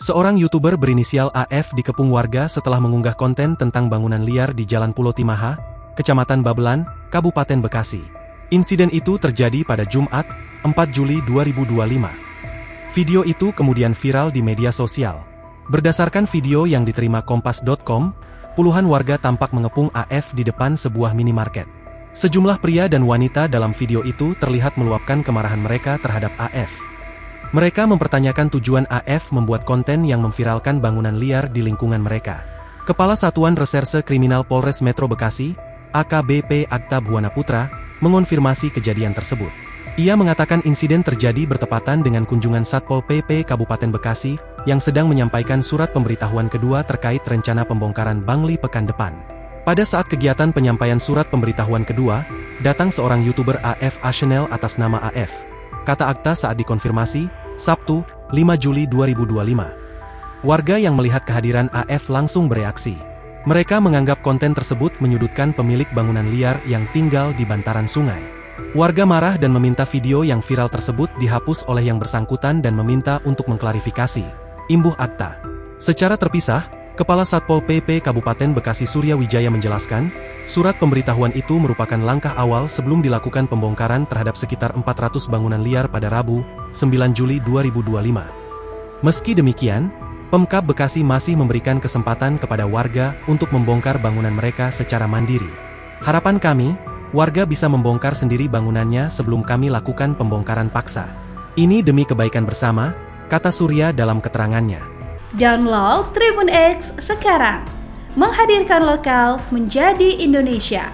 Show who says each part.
Speaker 1: Seorang YouTuber berinisial AF dikepung warga setelah mengunggah konten tentang bangunan liar di Jalan Pulau Timaha, Kecamatan Babelan, Kabupaten Bekasi. Insiden itu terjadi pada Jumat, 4 Juli 2025. Video itu kemudian viral di media sosial. Berdasarkan video yang diterima Kompas.com, puluhan warga tampak mengepung AF di depan sebuah minimarket. Sejumlah pria dan wanita dalam video itu terlihat meluapkan kemarahan mereka terhadap AF. Mereka mempertanyakan tujuan AF membuat konten yang memviralkan bangunan liar di lingkungan mereka. Kepala Satuan Reserse Kriminal Polres Metro Bekasi, AKBP Akta Buana Putra, mengonfirmasi kejadian tersebut. Ia mengatakan insiden terjadi bertepatan dengan kunjungan Satpol PP Kabupaten Bekasi, yang sedang menyampaikan surat pemberitahuan kedua terkait rencana pembongkaran Bangli pekan depan. Pada saat kegiatan penyampaian surat pemberitahuan kedua, datang seorang YouTuber AF Channel atas nama AF. Kata Akta saat dikonfirmasi, Sabtu, 5 Juli 2025. Warga yang melihat kehadiran AF langsung bereaksi. Mereka menganggap konten tersebut menyudutkan pemilik bangunan liar yang tinggal di bantaran sungai. Warga marah dan meminta video yang viral tersebut dihapus oleh yang bersangkutan dan meminta untuk mengklarifikasi. Imbuh Akta. Secara terpisah, Kepala Satpol PP Kabupaten Bekasi Surya Wijaya menjelaskan, surat pemberitahuan itu merupakan langkah awal sebelum dilakukan pembongkaran terhadap sekitar 400 bangunan liar pada Rabu, 9 Juli 2025. Meski demikian, Pemkab Bekasi masih memberikan kesempatan kepada warga untuk membongkar bangunan mereka secara mandiri. Harapan kami, warga bisa membongkar sendiri bangunannya sebelum kami lakukan pembongkaran paksa. Ini demi kebaikan bersama, kata Surya dalam keterangannya.
Speaker 2: Download Tribun X sekarang, menghadirkan lokal menjadi Indonesia.